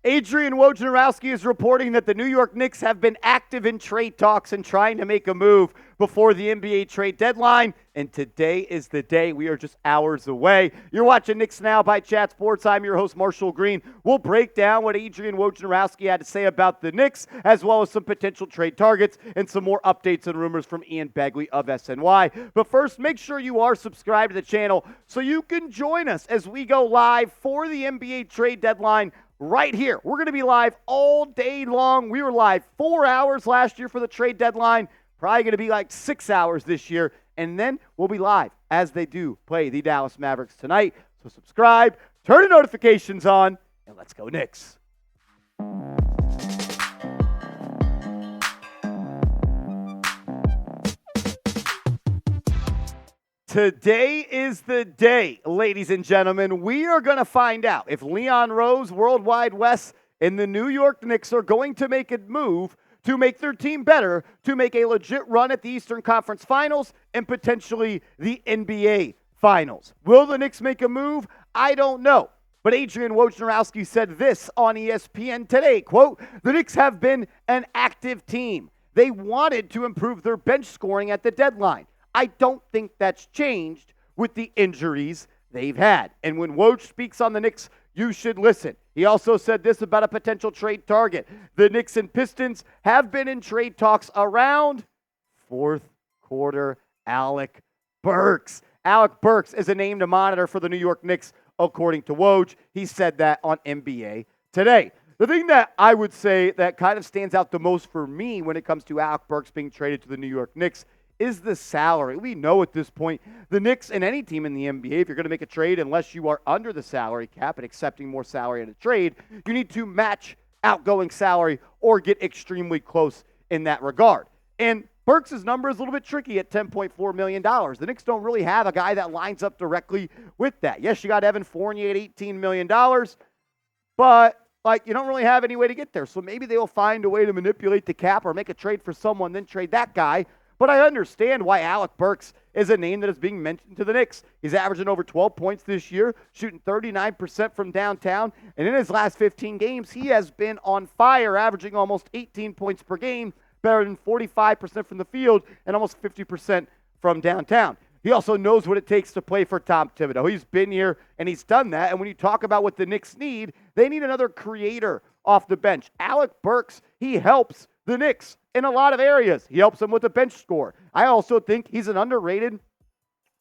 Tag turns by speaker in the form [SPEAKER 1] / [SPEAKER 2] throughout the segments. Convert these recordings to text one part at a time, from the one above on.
[SPEAKER 1] Adrian Wojnarowski is reporting that the New York Knicks have been active in trade talks and trying to make a move before the NBA trade deadline. And today is the day. We are just hours away. You're watching Knicks Now by Chat Sports. I'm your host, Marshall Green. We'll break down what Adrian Wojnarowski had to say about the Knicks, as well as some potential trade targets and some more updates and rumors from Ian Begley of SNY. But first, make sure you are subscribed to the channel so you can join us as we go live for the NBA trade deadline right here. We're going to be live all day long. We were live 4 hours last year for the trade deadline. Probably going to be like 6 hours this year. And then we'll be live as they do play the Dallas Mavericks tonight. So subscribe, turn the notifications on, and let's go Knicks. Today is the day, ladies and gentlemen. We are going to find out if Leon Rose, Worldwide Wes, and the New York Knicks are going to make a move to make their team better, to make a legit run at the Eastern Conference Finals and potentially the NBA Finals. Will the Knicks make a move? I don't know. But Adrian Wojnarowski said this on ESPN Today, quote, "The Knicks have been an active team. They wanted to improve their bench scoring at the deadline. I don't think that's changed with the injuries they've had." And when Woj speaks on the Knicks, you should listen. He also said this about a potential trade target. The Knicks and Pistons have been in trade talks around fourth quarter Alec Burks. Alec Burks is a name to monitor for the New York Knicks, according to Woj. He said that on NBA Today. The thing that I would say that kind of stands out the most for me when it comes to Alec Burks being traded to the New York Knicks is the salary. We know at this point, the Knicks and any team in the NBA, if you're going to make a trade, unless you are under the salary cap and accepting more salary in a trade, you need to match outgoing salary or get extremely close in that regard. And Burks' number is a little bit tricky at $10.4 million. The Knicks don't really have a guy that lines up directly with that. Yes, you got Evan Fournier at $18 million, but you don't really have any way to get there. So maybe they'll find a way to manipulate the cap or make a trade for someone, then trade that guy. But I understand why Alec Burks is a name that is being mentioned to the Knicks. He's averaging over 12 points this year, shooting 39% from downtown. And in his last 15 games, he has been on fire, averaging almost 18 points per game, better than 45% from the field, and almost 50% from downtown. He also knows what it takes to play for Tom Thibodeau. He's been here, and he's done that. And when you talk about what the Knicks need, they need another creator off the bench. Alec Burks, he helps the Knicks in a lot of areas. He helps them with the bench score. I also think he's an underrated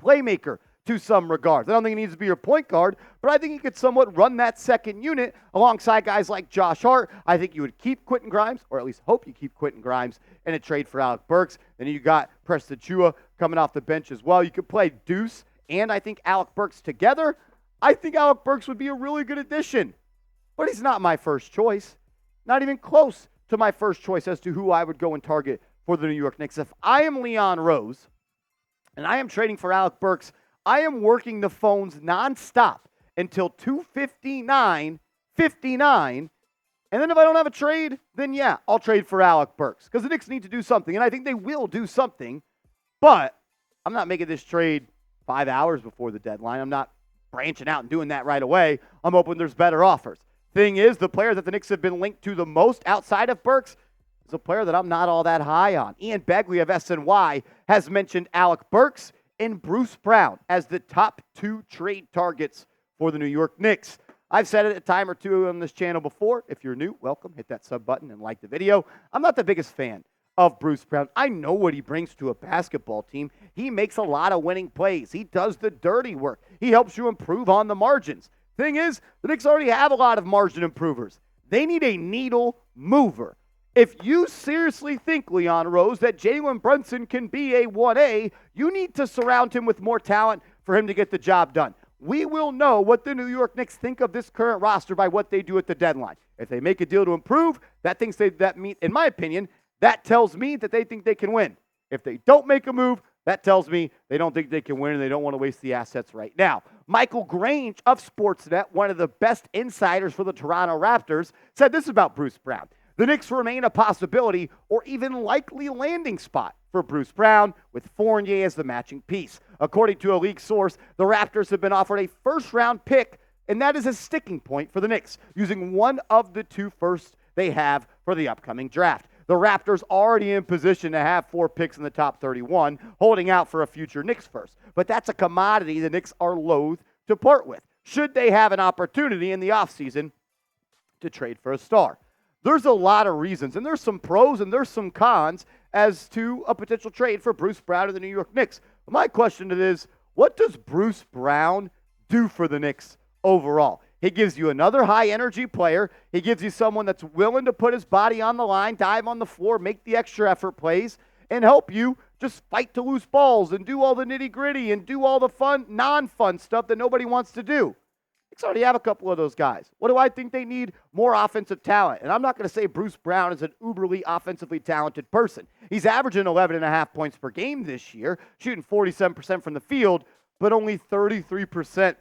[SPEAKER 1] playmaker to some regards. I don't think he needs to be your point guard, but I think he could somewhat run that second unit alongside guys like Josh Hart. I think you would keep Quentin Grimes, or at least hope you keep Quentin Grimes in a trade for Alec Burks. Then you got Preston Chua coming off the bench as well. You could play Deuce and I think Alec Burks together. I think Alec Burks would be a really good addition, but he's not my first choice. Not even close to my first choice as to who I would go and target for the New York Knicks. If I am Leon Rose and I am trading for Alec Burks, I am working the phones nonstop until 2:59, and then if I don't have a trade, then yeah, I'll trade for Alec Burks because the Knicks need to do something, and I think they will do something, but I'm not making this trade 5 hours before the deadline. I'm not branching out and doing that right away. I'm hoping there's better offers. Thing is, the player that the Knicks have been linked to the most outside of Burks is a player that I'm not all that high on. Ian Begley of SNY has mentioned Alec Burks and Bruce Brown as the top two trade targets for the New York Knicks. I've said it a time or two on this channel before. If you're new, welcome. Hit that sub button and like the video. I'm not the biggest fan of Bruce Brown. I know what he brings to a basketball team. He makes a lot of winning plays. He does the dirty work. He helps you improve on the margins. Thing is, the Knicks already have a lot of margin improvers. They need a needle mover. If you seriously think, Leon Rose, that Jalen Brunson can be a 1A, you need to surround him with more talent for him to get the job done. We will know what the New York Knicks think of this current roster by what they do at the deadline. If they make a deal to improve, in my opinion, that tells me that they think they can win. If they don't make a move, that tells me they don't think they can win and they don't want to waste the assets right now. Michael Grange of Sportsnet, one of the best insiders for the Toronto Raptors, said this about Bruce Brown. The Knicks remain a possibility or even likely landing spot for Bruce Brown, with Fournier as the matching piece. According to a league source, the Raptors have been offered a first-round pick and that is a sticking point for the Knicks, using one of the 2 firsts they have for the upcoming draft. The Raptors already in position to have 4 picks in the top 31, holding out for a future Knicks first. But that's a commodity the Knicks are loath to part with, should they have an opportunity in the offseason to trade for a star. There's a lot of reasons, and there's some pros and there's some cons as to a potential trade for Bruce Brown to the New York Knicks. But my question is, what does Bruce Brown do for the Knicks overall? He gives you another high-energy player. He gives you someone that's willing to put his body on the line, dive on the floor, make the extra effort plays, and help you just fight to lose balls and do all the nitty-gritty and do all the fun, non-fun stuff that nobody wants to do. Knicks already have a couple of those guys. What do I think they need? More offensive talent. And I'm not going to say Bruce Brown is an uberly offensively talented person. He's averaging 11.5 points per game this year, shooting 47% from the field, but only 33%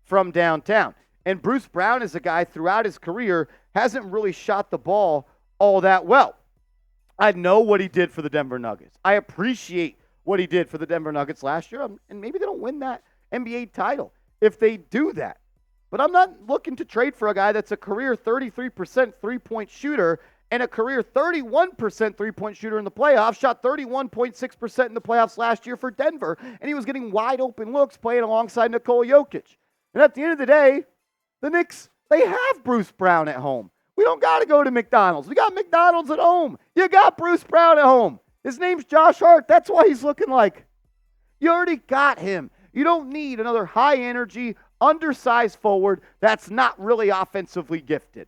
[SPEAKER 1] from downtown. And Bruce Brown is a guy throughout his career hasn't really shot the ball all that well. I know what he did for the Denver Nuggets. I appreciate what he did for the Denver Nuggets last year, and maybe they don't win that NBA title if they do that. But I'm not looking to trade for a guy that's a career 33% three-point shooter and a career 31% three-point shooter in the playoffs, shot 31.6% in the playoffs last year for Denver, and he was getting wide open looks playing alongside Nikola Jokic. And at the end of the day, the Knicks, they have Bruce Brown at home. We don't got to go to McDonald's. We got McDonald's at home. You got Bruce Brown at home. His name's Josh Hart. That's why he's looking like. You already got him. You don't need another high-energy, undersized forward that's not really offensively gifted.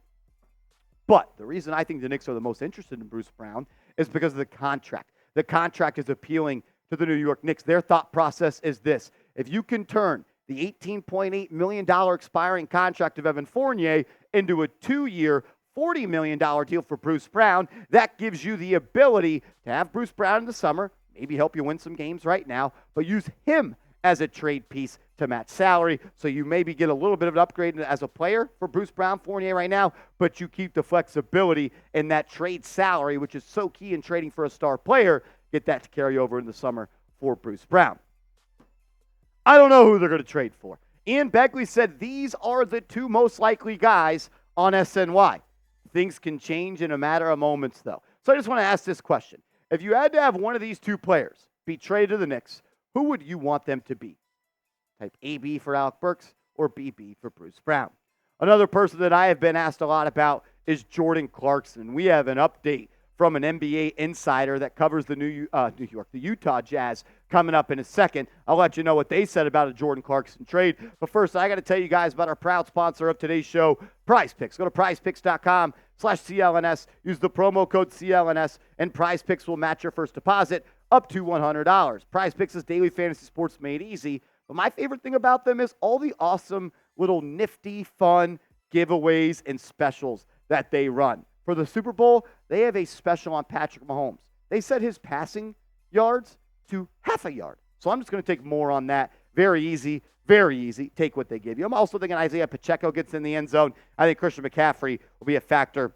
[SPEAKER 1] But the reason I think the Knicks are the most interested in Bruce Brown is because of the contract. The contract is appealing to the New York Knicks. Their thought process is this. If you can turn the $18.8 million expiring contract of Evan Fournier into a 2-year, $40 million deal for Bruce Brown, that gives you the ability to have Bruce Brown in the summer, maybe help you win some games right now, but use him as a trade piece to match salary. So you maybe get a little bit of an upgrade as a player for Bruce Brown, Fournier right now, but you keep the flexibility in that trade salary, which is so key in trading for a star player, get that to carry over in the summer for Bruce Brown. I don't know who they're going to trade for. Ian Begley said these are the 2 most likely guys on SNY. Things can change in a matter of moments, though. So I just want to ask this question. If you had to have one of these 2 players be traded to the Knicks, who would you want them to be? Type AB for Alec Burks or BB for Bruce Brown. Another person that I have been asked a lot about is Jordan Clarkson. We have an update from an NBA insider that covers the the Utah Jazz coming up in a second. I'll let you know what they said about a Jordan Clarkson trade. But first, I got to tell you guys about our proud sponsor of today's show, PrizePicks. Go to prizepicks.com/CLNS. Use the promo code CLNS, and PrizePicks will match your first deposit up to $100. PrizePicks is daily fantasy sports made easy. But my favorite thing about them is all the awesome little nifty, fun giveaways and specials that they run. For the Super Bowl, they have a special on Patrick Mahomes. They set his passing yards to half a yard. So I'm just going to take more on that. Very easy, very easy. Take what they give you. I'm also thinking Isaiah Pacheco gets in the end zone. I think Christian McCaffrey will be a factor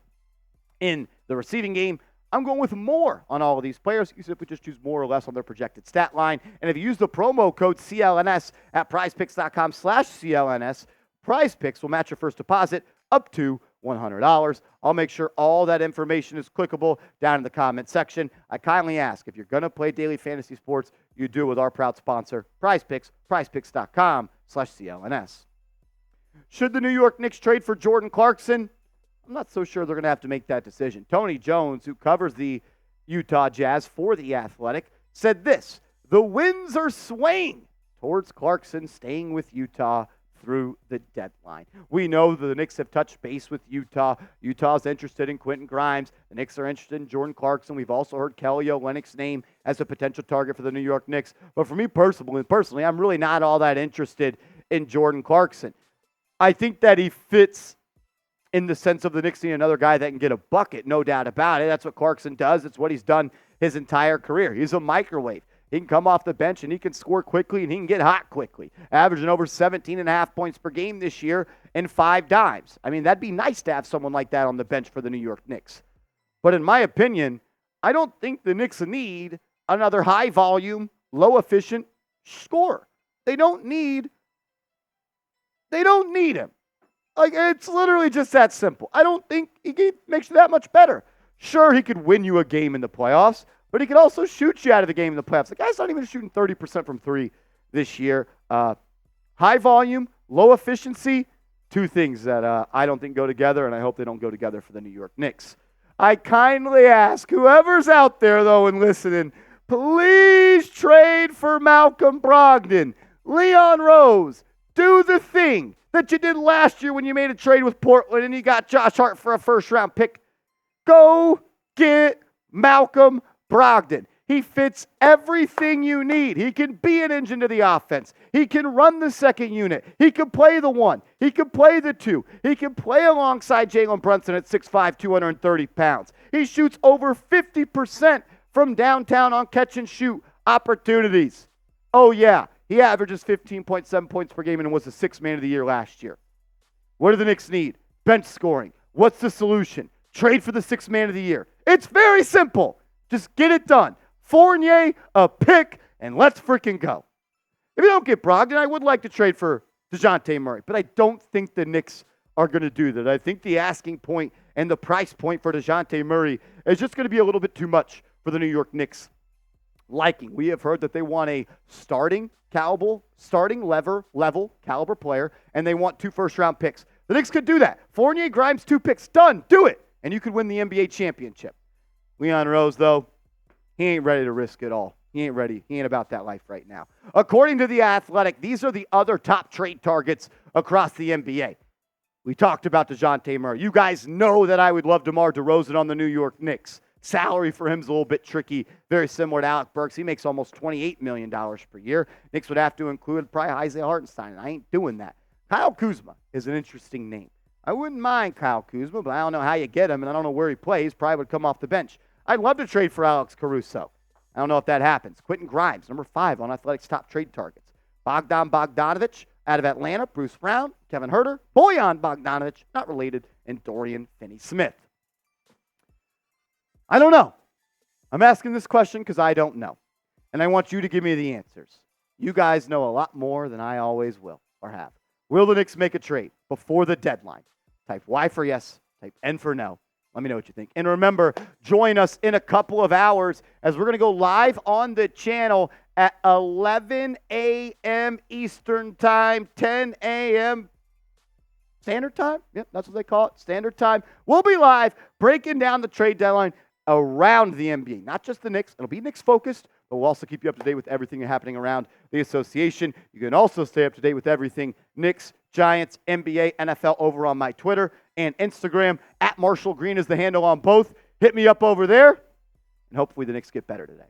[SPEAKER 1] in the receiving game. I'm going with more on all of these players. You simply just choose more or less on their projected stat line. And if you use the promo code CLNS at prizepicks.com/CLNS, PrizePicks will match your first deposit up to $100. I'll make sure all that information is clickable down in the comment section. I kindly ask, if you're going to play daily fantasy sports, you do with our proud sponsor, PrizePicks, prizepicks.com/CLNS. Should the New York Knicks trade for Jordan Clarkson? I'm not so sure they're going to have to make that decision. Tony Jones, who covers the Utah Jazz for The Athletic, said this: the winds are swaying towards Clarkson staying with Utah through the deadline. We know that the Knicks have touched base with Utah. Utah's interested in Quentin Grimes. The Knicks are interested in Jordan Clarkson. We've also heard Kelly Olynyk's name as a potential target for the New York Knicks. But for me personally, I'm really not all that interested in Jordan Clarkson. I think that he fits in the sense of the Knicks need another guy that can get a bucket, no doubt about it. That's what Clarkson does. It's what he's done his entire career. He's a microwave. He can come off the bench and he can score quickly and he can get hot quickly. Averaging over 17.5 points per game this year and 5 dimes. I mean, that'd be nice to have someone like that on the bench for the New York Knicks. But in my opinion, I don't think the Knicks need another high-volume, low-efficient scorer. They don't need They don't need him. Like, it's literally just that simple. I don't think he makes you that much better. Sure, he could win you a game in the playoffs, but he could also shoot you out of the game in the playoffs. The guy's not even shooting 30% from three this year. High volume, low efficiency, two things that I don't think go together, and I hope they don't go together for the New York Knicks. I kindly ask whoever's out there, though, and listening, please trade for Malcolm Brogdon. Leon Rose, do the thing that you did last year when you made a trade with Portland and you got Josh Hart for a first-round pick. Go get Malcolm Brogdon. He fits everything you need. He can be an engine to the offense. He can run the second unit. He can play the one. He can play the two. He can play alongside Jalen Brunson at 6'5", 230 pounds. He shoots over 50% from downtown on catch-and-shoot opportunities. Oh, yeah. He averages 15.7 points per game and was the sixth man of the year last year. What do the Knicks need? Bench scoring. What's the solution? Trade for the sixth man of the year. It's very simple. Just get it done. Fournier, a pick, and let's freaking go. If you don't get Brogdon, I would like to trade for Dejounte Murray, but I don't think the Knicks are going to do that. I think the asking point and the price point for Dejounte Murray is just going to be a little bit too much for the New York Knicks liking. We have heard that they want a starting level caliber player, and they want 2 first-round picks. The Knicks could do that. Fournier, Grimes, 2 picks. Done. Do it. And you could win the NBA championship. Leon Rose, though, he ain't ready to risk it all. He ain't ready. He ain't about that life right now. According to The Athletic, these are the other top trade targets across the NBA. We talked about Dejounte Murray. You guys know that I would love DeMar DeRozan on the New York Knicks. Salary for him is a little bit tricky, very similar to Alec Burks. He makes almost $28 million per year. Knicks would have to include probably Isaiah Hartenstein, and I ain't doing that. Kyle Kuzma is an interesting name. I wouldn't mind Kyle Kuzma, but I don't know how you get him, and I don't know where he plays. Probably would come off the bench. I'd love to trade for Alex Caruso. I don't know if that happens. Quentin Grimes, number 5 on Athletic's top trade targets. Bogdan Bogdanovic out of Atlanta, Bruce Brown, Kevin Huerter, Bojan Bogdanovic, not related, and Dorian Finney-Smith. I don't know. I'm asking this question because I don't know. And I want you to give me the answers. You guys know a lot more than I always will or have. Will the Knicks make a trade before the deadline? Type Y for yes, type N for no. Let me know what you think. And remember, join us in a couple of hours as we're going to go live on the channel at 11 a.m. Eastern Time, 10 a.m. Standard Time? Yep, that's what they call it, Standard Time. We'll be live breaking down the trade deadline around the NBA, not just the Knicks. It'll be Knicks-focused, but we'll also keep you up to date with everything happening around the association. You can also stay up to date with everything Knicks, Giants, NBA, NFL over on my Twitter and Instagram. @Marshall Green is the handle on both. Hit me up over there, and hopefully the Knicks get better today.